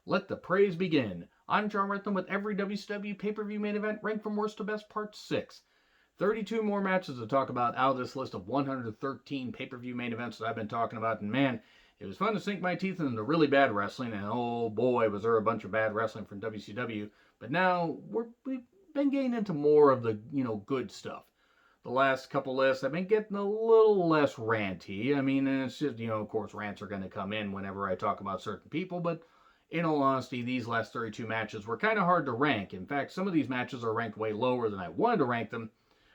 Let the praise begin. I'm John Rentham with every WCW pay-per-view main event ranked from worst to best part 6. 32 more matches to talk about out of this list of 113 pay-per-view main events that I've been talking about. And man, it was fun to sink my teeth into really bad wrestling. And oh boy, was there a bunch of bad wrestling from WCW. But now we've been getting into more of the, good stuff. The last couple lists, I've been getting a little less ranty. I mean, and it's just, of course, rants are going to come in whenever I talk about certain people. But in all honesty, these last 32 matches were kind of hard to rank. In fact, some of these matches are ranked way lower than I wanted to rank them.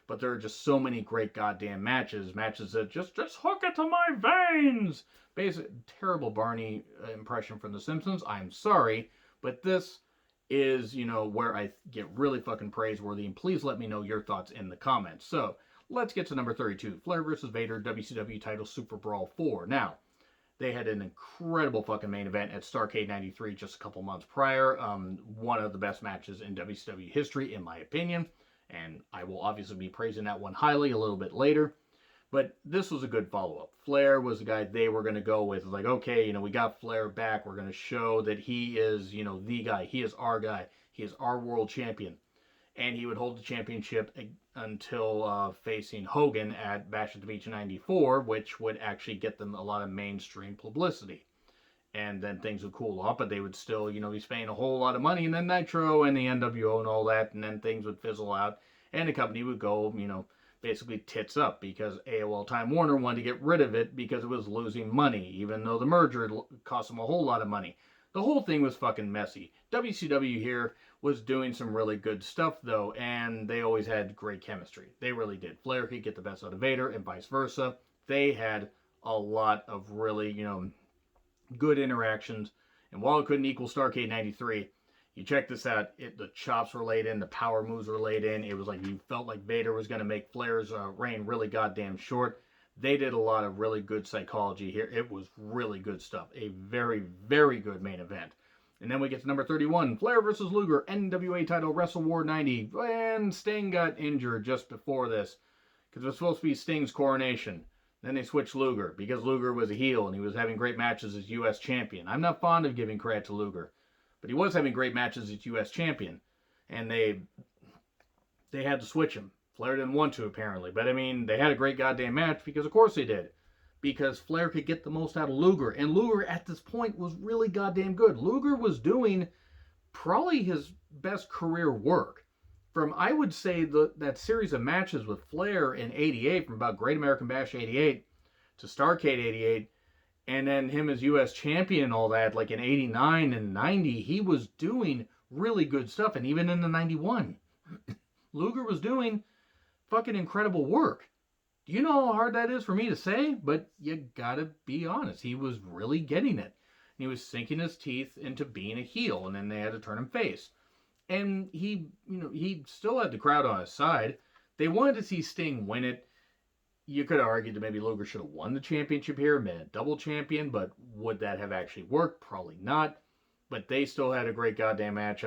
But there are just so many great goddamn matches. Matches that just hook it to my veins. Basic, terrible Barney impression from The Simpsons. I'm sorry. But this is, where I get really fucking praiseworthy. And please let me know your thoughts in the comments. So, let's get to number 32. Flair vs. Vader, WCW title Super Brawl 4. Now, they had an incredible fucking main event at Starrcade 93 just a couple months prior. One of the best matches in WCW history, in my opinion. And I will obviously be praising that one highly a little bit later. But this was a good follow-up. Flair was the guy they were going to go with. Like, okay, we got Flair back. We're going to show that he is, the guy. He is our guy. He is our world champion. And he would hold the championship until facing Hogan at Bash at the Beach in 94, which would actually get them a lot of mainstream publicity. And then things would cool off, but they would still, be spending a whole lot of money. And then Nitro and the NWO and all that, and then things would fizzle out. And the company would go, basically tits up because AOL Time Warner wanted to get rid of it because it was losing money, even though the merger cost them a whole lot of money. The whole thing was fucking messy. WCW here was doing some really good stuff, though, and they always had great chemistry. They really did. Flair could get the best out of Vader and vice versa. They had a lot of really, good interactions. And while it couldn't equal Starrcade 93, you check this out. The chops were laid in. The power moves were laid in. It was like you felt like Vader was going to make Flair's reign really goddamn short. They did a lot of really good psychology here. It was really good stuff. A very, very good main event. And then we get to number 31. Flair vs. Luger, NWA title, Wrestle War 90. And Sting got injured just before this. Because it was supposed to be Sting's coronation. Then they switched Luger. Because Luger was a heel and he was having great matches as U.S. champion. I'm not fond of giving credit to Luger. But he was having great matches as U.S. champion. And they had to switch him. Flair didn't want to, apparently. But, they had a great goddamn match because, of course, they did. Because Flair could get the most out of Luger. And Luger, at this point, was really goddamn good. Luger was doing probably his best career work. From, I would say, that series of matches with Flair in 88, from about Great American Bash 88 to Starrcade 88, and then him as U.S. champion and all that, like in 89 and 90, he was doing really good stuff. And even in the 91, Luger was doing fucking incredible work. Do you know how hard that is for me to say? But you gotta be honest. He was really getting it. He was sinking his teeth into being a heel, and then they had to turn him face. And he still had the crowd on his side. They wanted to see Sting win it. You could argue that maybe Luger should have won the championship here, been a double champion, but would that have actually worked? Probably not. But they still had a great goddamn match.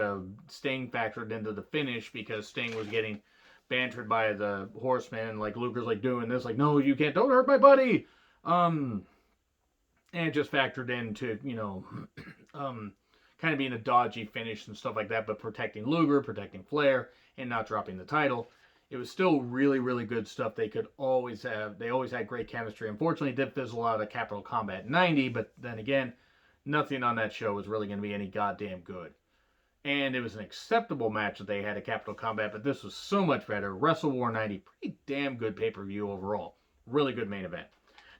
Sting factored into the finish because Sting was getting bantered by the Horsemen, and like Luger's like doing this, like, no, you can't, don't hurt my buddy. And it just factored into, kind of being a dodgy finish and stuff like that, but protecting Luger, protecting Flair, and not dropping the title. It was still really, really good stuff. They always had great chemistry. Unfortunately, it did fizzle out of Capital Combat 90, but then again, nothing on that show was really going to be any goddamn good. And it was an acceptable match that they had at Capital Combat, but this was so much better. Wrestle War 90, pretty damn good pay-per-view overall. Really good main event.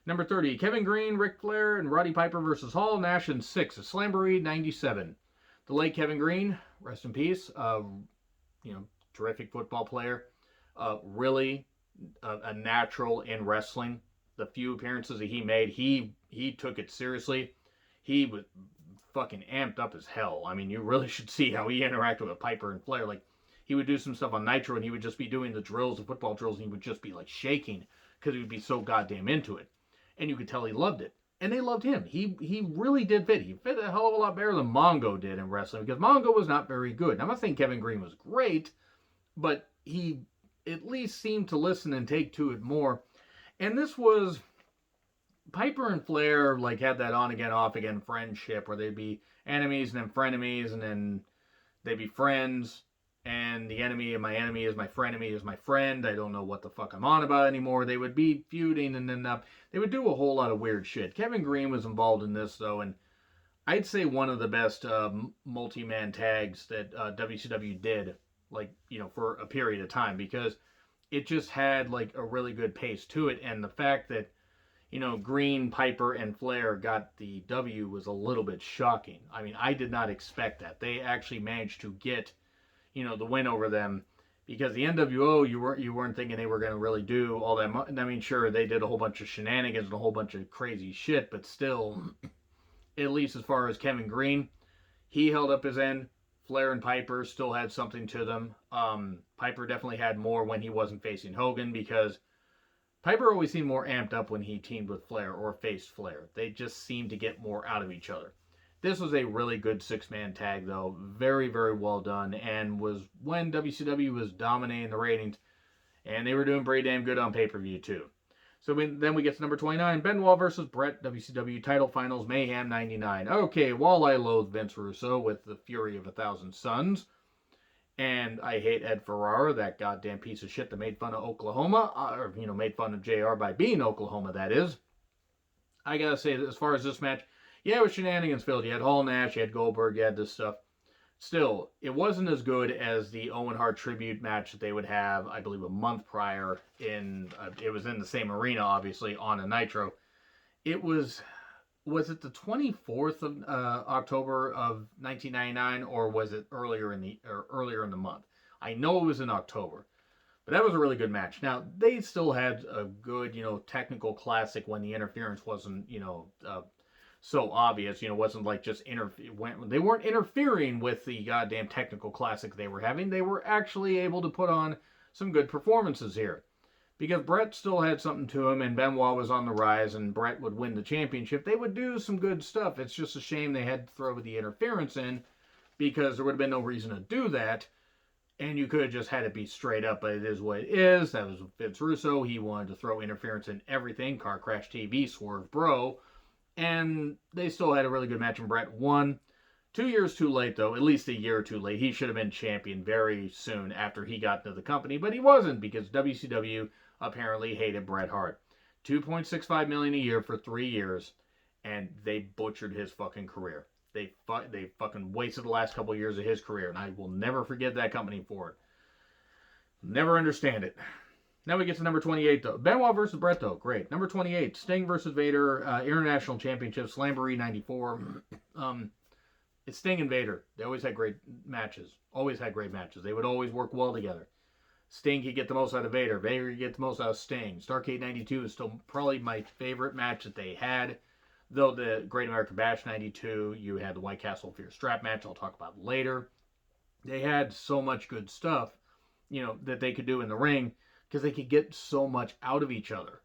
Number 30, Kevin Green, Ric Flair, and Roddy Piper versus Hall, Nash, and 6, a Slamboree 97. The late Kevin Green, rest in peace, terrific football player. Really a natural in wrestling. The few appearances that he made, he took it seriously. He was fucking amped up as hell. You really should see how he interacted with Piper and Flair. Like, he would do some stuff on Nitro, and he would just be doing the drills, the football drills, and he would just be like shaking because he would be so goddamn into it. And you could tell he loved it. And they loved him. He really did fit. He fit a hell of a lot better than Mongo did in wrestling, because Mongo was not very good. Now, I'm not saying Kevin Green was great, but he at least seemed to listen and take to it more. And this was Piper and Flair like had that on again, off again friendship where they'd be enemies and then frenemies and then they'd be friends. And the enemy of my enemy is my frenemy is my friend. I don't know what the fuck I'm on about anymore. They would be feuding and then they would do a whole lot of weird shit. Kevin Green was involved in this though, and I'd say one of the best multi-man tags that WCW did, like, for a period of time, because it just had like a really good pace to it, and the fact that Green, Piper, and Flair got the W was a little bit shocking. I mean, I did not expect that. They actually managed to get the win over them, because the NWO, you weren't thinking they were going to really do all that much. I mean, sure, they did a whole bunch of shenanigans and a whole bunch of crazy shit, but still, at least as far as Kevin Green, he held up his end. Flair and Piper still had something to them. Piper definitely had more when he wasn't facing Hogan, because Piper always seemed more amped up when he teamed with Flair or faced Flair. They just seemed to get more out of each other. This was a really good six-man tag, though. Very, very well done, and was when WCW was dominating the ratings, and they were doing pretty damn good on pay-per-view, too. So then we get to number 29, Benoit versus Bret, WCW title finals, Mayhem 99. Okay, while I loathe Vince Russo with the fury of 1,000 suns, and I hate Ed Ferrara, that goddamn piece of shit that made fun of Oklahoma, or, made fun of JR by being Oklahoma, that is. I gotta say, as far as this match, yeah, it was shenanigans filled. You had Hall Nash, you had Goldberg, you had this stuff. Still, it wasn't as good as the Owen Hart tribute match that they would have, I believe, a month prior it was in the same arena, obviously, on a Nitro. It was it the 24th of October of 1999, or was it earlier in the month? I know it was in October, but that was a really good match. Now, they still had a good, technical classic when the interference wasn't, so obvious, wasn't like just they weren't interfering with the goddamn technical classic they were having. They were actually able to put on some good performances here, because Bret still had something to him, and Benoit was on the rise, and Bret would win the championship. They would do some good stuff. It's just a shame they had to throw the interference in, because there would have been no reason to do that, and you could have just had it be straight up, but it is what it is. That was Vince Russo. He wanted to throw interference in everything. Car Crash TV, Swerve Bro. And they still had a really good match, and Bret won. 2 years too late, though. At least a year too late. He should have been champion very soon after he got into the company, but he wasn't, because WCW apparently hated Bret Hart. $2.65 million a year for 3 years, and they butchered his fucking career. They fucking wasted the last couple of years of his career, and I will never forgive that company for it. Never understand it. Now we get to number 28, though. Benoit versus Bret, though. Great. Number 28, Sting versus Vader, International Championship, Slamboree 94. It's Sting and Vader. They always had great matches. Always had great matches. They would always work well together. Sting could get the most out of Vader. Vader could get the most out of Sting. Starrcade 92 is still probably my favorite match that they had. Though the Great American Bash 92, you had the White Castle Fear Strap match I'll talk about later. They had so much good stuff, that they could do in the ring, because they could get so much out of each other.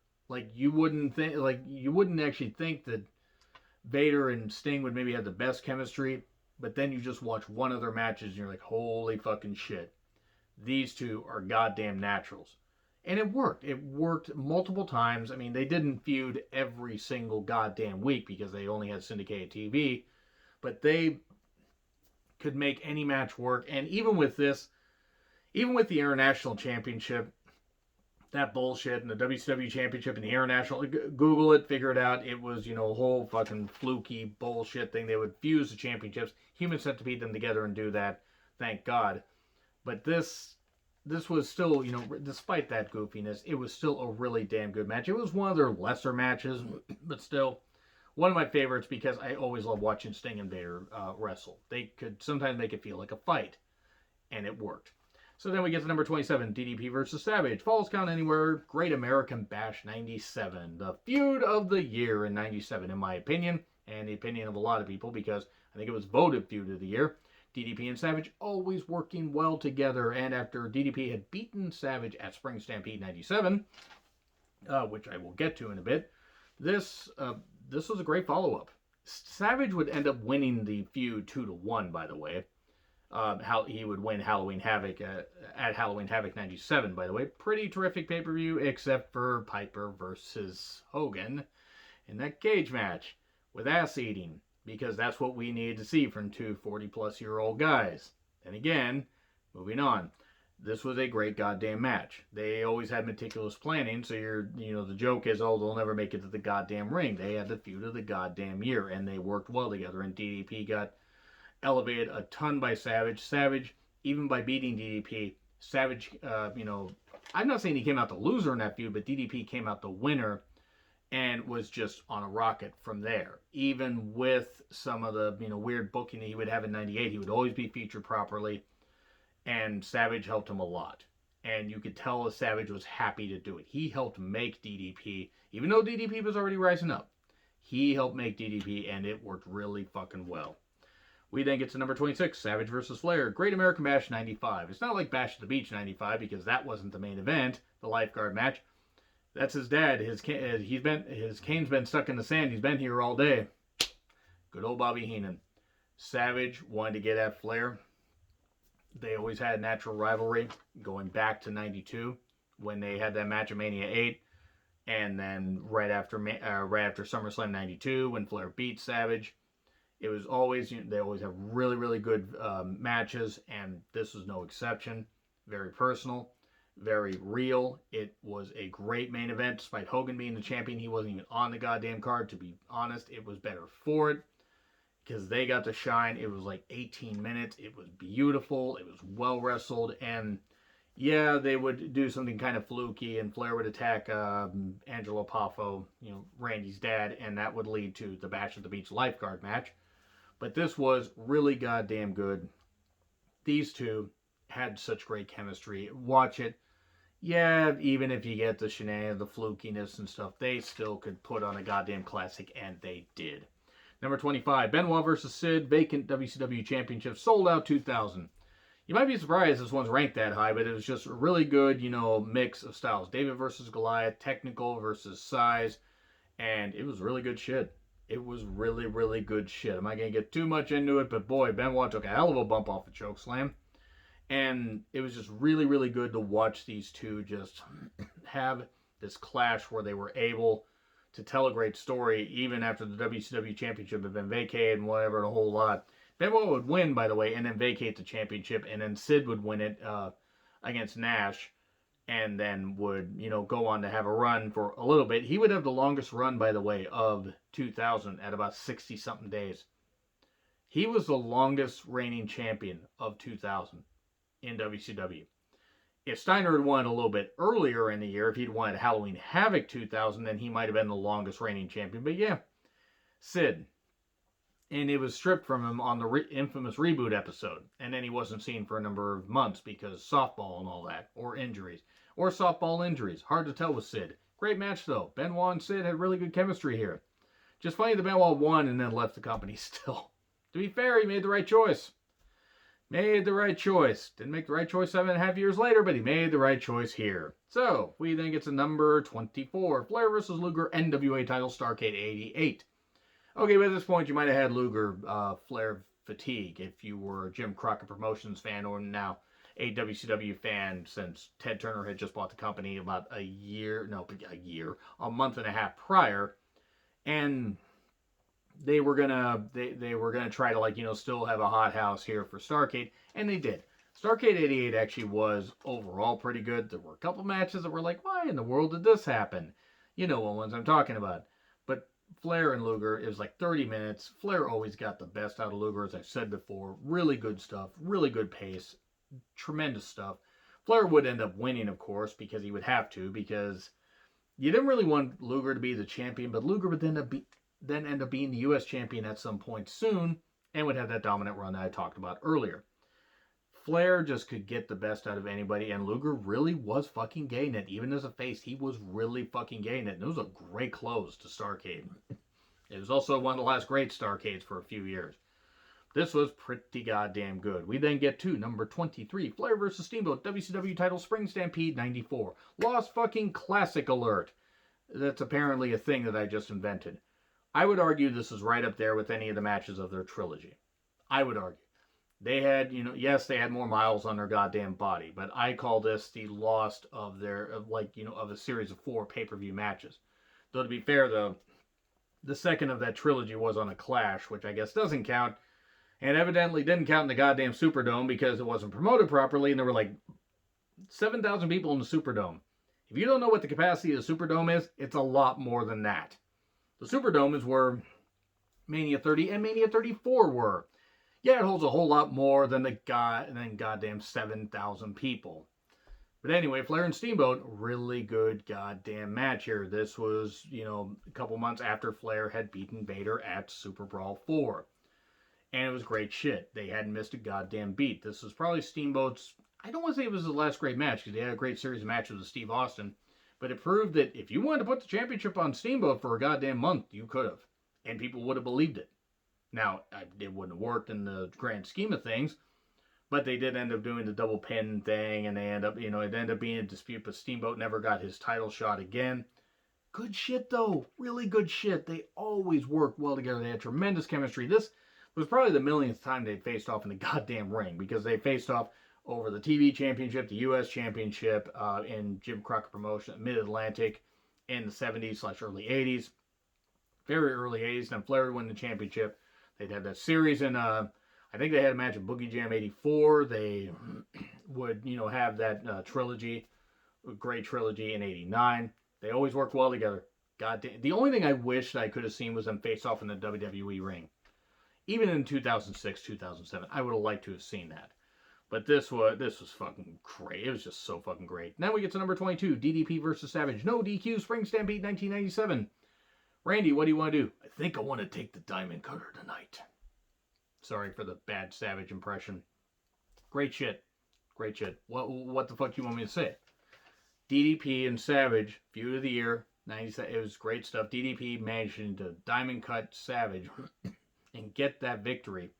You wouldn't actually think that Vader and Sting would maybe have the best chemistry, but then you just watch one of their matches and you're like, holy fucking shit. These two are goddamn naturals. And it worked. It worked multiple times. I mean, they didn't feud every single goddamn week because they only had syndicated TV, but they could make any match work. And even with this, even with the International Championship, that bullshit, and the WCW Championship and the International, Google it, figure it out. It was, a whole fucking fluky bullshit thing. They would fuse the championships. Humans had to beat them together and do that. Thank God. But this was still, despite that goofiness, it was still a really damn good match. It was one of their lesser matches, but still one of my favorites, because I always love watching Sting and Vader wrestle. They could sometimes make it feel like a fight, and it worked. So then we get to number 27, DDP versus Savage. Falls Count Anywhere, Great American Bash 97. The feud of the year in 97, in my opinion, and the opinion of a lot of people, because I think it was voted feud of the year. DDP and Savage always working well together, and after DDP had beaten Savage at Spring Stampede 97, which I will get to in a bit, this was a great follow-up. Savage would end up winning the feud 2-1, by the way. How he would win Halloween Havoc at Halloween Havoc 97, by the way. Pretty terrific pay-per-view, except for Piper versus Hogan. in that cage match with ass eating, because that's what we needed to see from two 40-plus-year-old guys. And again, moving on, this was a great goddamn match. They always had meticulous planning, so the joke is, oh, they'll never make it to the goddamn ring. They had the feud of the goddamn year, and they worked well together, and DDP got elevated a ton by Savage. Savage, even by beating DDP, Savage, I'm not saying he came out the loser in that feud, but DDP came out the winner and was just on a rocket from there. Even with some of the weird booking that he would have in '98, he would always be featured properly, and Savage helped him a lot. And you could tell that Savage was happy to do it. He helped make DDP, even though DDP was already rising up. He helped make DDP, and it worked really fucking well. We then get to number 26, Savage vs. Flair, Great American Bash 95. It's not like Bash at the Beach 95 because that wasn't the main event, the lifeguard match. That's his dad. His cane's been stuck in the sand. He's been here all day. Good old Bobby Heenan. Savage wanted to get at Flair. They always had a natural rivalry going back to 92 when they had that match at Mania 8. And then right after SummerSlam 92 when Flair beat Savage. It was always, they always have really, really good matches, and this was no exception. Very personal, very real. It was a great main event. Despite Hogan being the champion, he wasn't even on the goddamn card. To be honest, it was better for it because they got to shine. It was like 18 minutes. It was beautiful. It was well wrestled, and yeah, they would do something kind of fluky, and Flair would attack Angelo Poffo, Randy's dad, and that would lead to the Bash at the Beach lifeguard match. But this was really goddamn good. These two had such great chemistry. Watch it. Yeah, even if you get the shenanigans, the flukiness and stuff, they still could put on a goddamn classic, and they did. Number 25, Benoit vs. Sid, vacant WCW Championship, sold out 2000. You might be surprised this one's ranked that high, but it was just a really good, mix of styles. David versus Goliath, technical versus size, and it was really good shit. It was really, really good shit. I'm not going to get too much into it, but boy, Benoit took a hell of a bump off the chokeslam. And it was just really, really good to watch these two just have this clash where they were able to tell a great story even after the WCW Championship had been vacated and whatever, and a whole lot. Benoit would win, by the way, and then vacate the championship, and then Sid would win it against Nash. And then would, go on to have a run for a little bit. He would have the longest run, by the way, of 2000 at about 60-something days. He was the longest reigning champion of 2000 in WCW. If Steiner had won a little bit earlier in the year, if he'd won at Halloween Havoc 2000, then he might have been the longest reigning champion. But yeah, Sid. And it was stripped from him on the infamous reboot episode. And then he wasn't seen for a number of months because softball and all that, or injuries. Or softball injuries. Hard to tell with Sid. Great match, though. Benoit and Sid had really good chemistry here. Just funny that Benoit won and then left the company still. To be fair, he made the right choice. Made the right choice. Didn't make the right choice 7.5 years later, but he made the right choice here. So, we then get to number 24. Flair vs. Luger NWA title, Starrcade 88. Okay, by this point, you might have had Luger Flair fatigue if you were a Jim Crockett Promotions fan or now a WCW fan, since Ted Turner had just bought the company about a month and a half prior, and they were gonna try to still have a hot house here for Starrcade, and they did. Starrcade 88 actually was overall pretty good. There were a couple matches that were like, why in the world did this happen? You know what ones I'm talking about. But Flair and Luger, it was like 30 minutes. Flair always got the best out of Luger, as I've said before. Really good stuff, really good pace, tremendous stuff. Flair would end up winning, of course, because he would have to, because you didn't really want Luger to be the champion, but Luger would then end up being the U.S. champion at some point soon, and would have that dominant run that I talked about earlier. Flair just could get the best out of anybody, and Luger really was fucking getting it. Even as a face, he was really fucking getting it, and it was a great close to Starrcade. It was also one of the last great Starrcades for a few years. This was pretty goddamn good. We then get to number 23, Flair vs. Steamboat, WCW title, Spring Stampede 94. Lost fucking classic alert. That's apparently a thing that I just invented. I would argue this is right up there with any of the matches of their trilogy. I would argue. They had, yes, they had more miles on their goddamn body, but I call this the lost of a series of 4 pay-per-view matches. Though to be fair, though, The second of that trilogy was on a Clash, which I guess doesn't count, and evidently didn't count in the goddamn Superdome because it wasn't promoted properly, and there were like 7,000 people in the Superdome. If you don't know what the capacity of the Superdome is, it's a lot more than that. The Superdome is where Mania 30 and Mania 34 were. Yeah, it holds a whole lot more than goddamn 7,000 people. But anyway, Flair and Steamboat, really good goddamn match here. This was, a couple months after Flair had beaten Vader at Super Brawl 4. And it was great shit. They hadn't missed a goddamn beat. This was probably Steamboat's, I don't want to say it was the last great match, because they had a great series of matches with Steve Austin. But it proved that if you wanted to put the championship on Steamboat for a goddamn month, you could have. And people would have believed it. Now, it wouldn't have worked in the grand scheme of things, but they did end up doing the double pin thing, and they it ended up being a dispute, but Steamboat never got his title shot again. Good shit, though. Really good shit. They always worked well together. They had tremendous chemistry. This was probably the millionth time they faced off in the goddamn ring, because they faced off over the TV championship, the U.S. championship, in Jim Crockett Promotion, Mid-Atlantic, in the 70s/early 80s. Very early 80s. Then Flair would win the championship. They'd have that series in, I think they had a match at Boogie Jam 84. They would, have that trilogy, great trilogy in 89. They always worked well together. Goddamn. The only thing I wish I could have seen was them face off in the WWE ring. Even in 2006, 2007, I would have liked to have seen that. But this was fucking great. It was just so fucking great. Now we get to number 22, DDP versus Savage. No DQ, Spring Stampede 1997. Randy, what do you want to do? I think I want to take the Diamond Cutter tonight. Sorry for the bad Savage impression. Great shit. Great shit. What the fuck do you want me to say? DDP and Savage, feud of the year, 97. It was great stuff. DDP managing to diamond cut Savage and get that victory.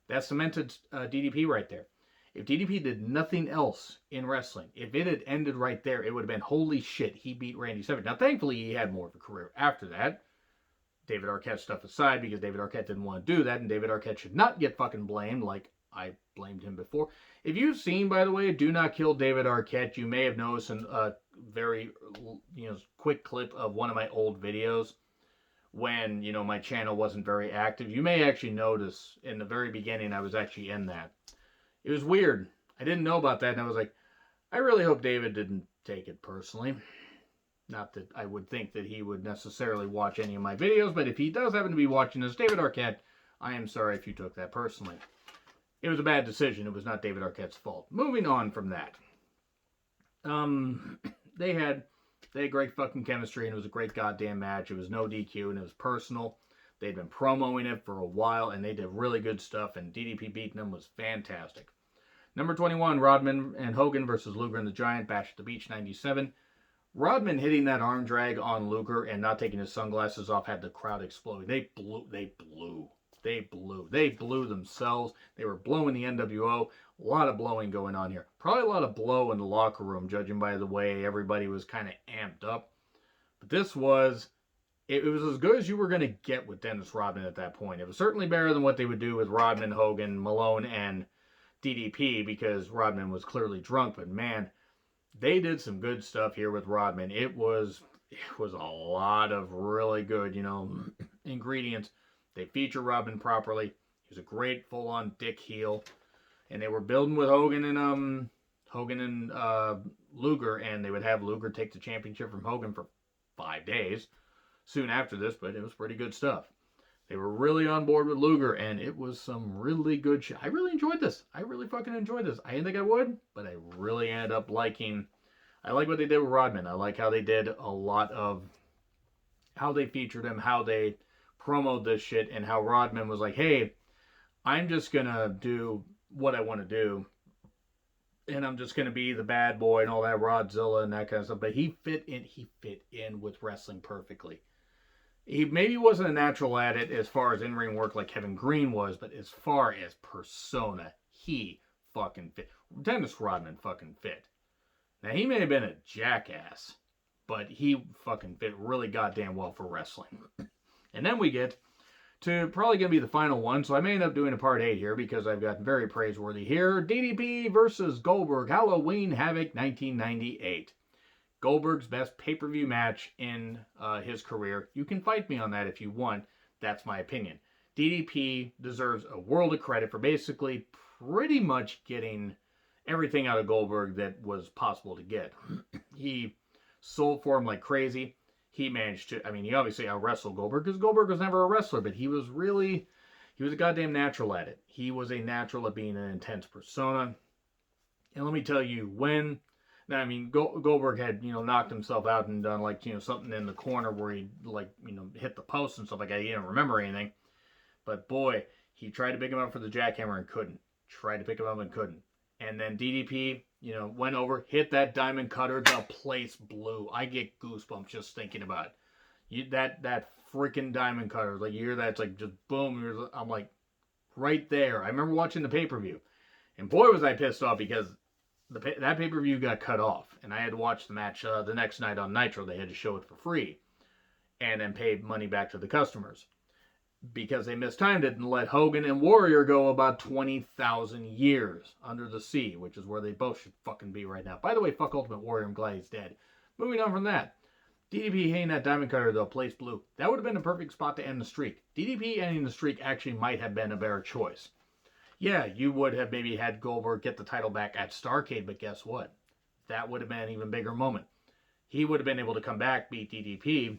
That cemented DDP right there. If DDP did nothing else in wrestling, if it had ended right there, it would have been, holy shit, he beat Randy Savage. Now, thankfully, he had more of a career after that. David Arquette stuff aside, because David Arquette didn't want to do that, and David Arquette should not get fucking blamed like I blamed him before. If you've seen, by the way, Do Not Kill David Arquette, you may have noticed a very, quick clip of one of my old videos when, my channel wasn't very active. You may actually notice in the very beginning I was actually in that. It was weird. I didn't know about that, and I was like, I really hope David didn't take it personally. Not that I would think that he would necessarily watch any of my videos, but if he does happen to be watching this, David Arquette, I am sorry if you took that personally. It was a bad decision. It was not David Arquette's fault. Moving on from that. They had great fucking chemistry, and it was a great goddamn match. It was no DQ, and it was personal. They'd been promoting it for a while, and they did really good stuff, and DDP beating them was fantastic. Number 21, Rodman and Hogan versus Luger and the Giant, Bash at the Beach, 97. Rodman hitting that arm drag on Luger and not taking his sunglasses off had the crowd exploding. They blew themselves. They were blowing the NWO. A lot of blowing going on here. Probably a lot of blow in the locker room, judging by the way everybody was kind of amped up. But this was... It was as good as you were going to get with Dennis Rodman at that point. It was certainly better than what they would do with Rodman, Hogan, Malone, and DDP, because Rodman was clearly drunk. But man, they did some good stuff here with Rodman. It was a lot of really good, ingredients. They feature Rodman properly. He was a great full-on dick heel. And they were building with Hogan and Luger, and they would have Luger take the championship from Hogan for 5 days. Soon after this, but it was pretty good stuff. They were really on board with Luger, and it was some really good shit. I really enjoyed this. I really fucking enjoyed this. I didn't think I would, but I really ended up liking... I like what they did with Rodman. I like how they did a lot of... how they featured him, how they promoted this shit, and how Rodman was like, hey, I'm just gonna do what I want to do, and I'm just gonna be the bad boy and all that, Rodzilla and that kind of stuff. But he fit in with wrestling perfectly. He maybe wasn't a natural at it as far as in-ring work like Kevin Green was, but as far as persona, he fucking fit. Dennis Rodman fucking fit. Now, he may have been a jackass, but he fucking fit really goddamn well for wrestling. And then we get to probably going to be the final one, so I may end up doing a part 8 here because I've got very praiseworthy here. DDP versus Goldberg, Halloween Havoc 1998. Goldberg's best pay-per-view match in his career. You can fight me on that if you want. That's my opinion. DDP deserves a world of credit for basically pretty much getting everything out of Goldberg that was possible to get. He sold for him like crazy. He managed to, I mean, he obviously out-wrestled Goldberg because Goldberg was never a wrestler, but he was a goddamn natural at it. He was a natural at being an intense persona. And let me tell you, Goldberg had, knocked himself out and done, something in the corner where he, hit the post and stuff like that. He didn't remember anything. But boy, he tried to pick him up for the jackhammer and couldn't. Tried to pick him up and couldn't. And then DDP, went over, hit that diamond cutter, the place blew. I get goosebumps just thinking about it. That freaking diamond cutter, you hear that, it's like just boom. I'm like, right there. I remember watching the pay-per-view. And boy, was I pissed off because that pay-per-view got cut off. And I had to watch the match the next night on Nitro. They had to show it for free. And then pay money back to the customers. Because they mistimed it and let Hogan and Warrior go about 20,000 years under the sea, which is where they both should fucking be right now. By the way, fuck Ultimate Warrior, I'm glad he's dead. Moving on from that. DDP hitting that diamond cutter, though, place blue. That would have been a perfect spot to end the streak. DDP ending the streak actually might have been a better choice. Yeah, you would have maybe had Goldberg get the title back at Starrcade, but guess what? That would have been an even bigger moment. He would have been able to come back, beat DDP,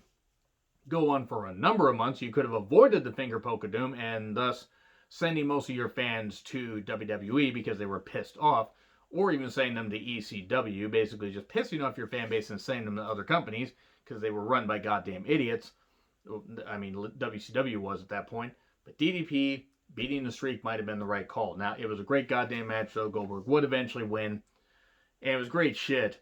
go on for a number of months. You could have avoided the finger poke of doom and thus sending most of your fans to WWE because they were pissed off, or even sending them to ECW, basically just pissing off your fan base and sending them to other companies because they were run by goddamn idiots. I mean, WCW was at that point. But DDP beating the streak might have been the right call. Now, it was a great goddamn match, though. Goldberg would eventually win. And it was great shit.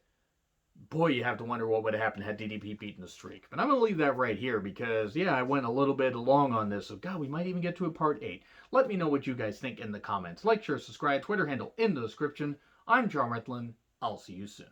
Boy, you have to wonder what would have happened had DDP beaten the streak. But I'm going to leave that right here because, yeah, I went a little bit long on this. So, God, we might even get to a part 8. Let me know what you guys think in the comments. Like, share, subscribe, Twitter handle in the description. I'm John Retlin. I'll see you soon.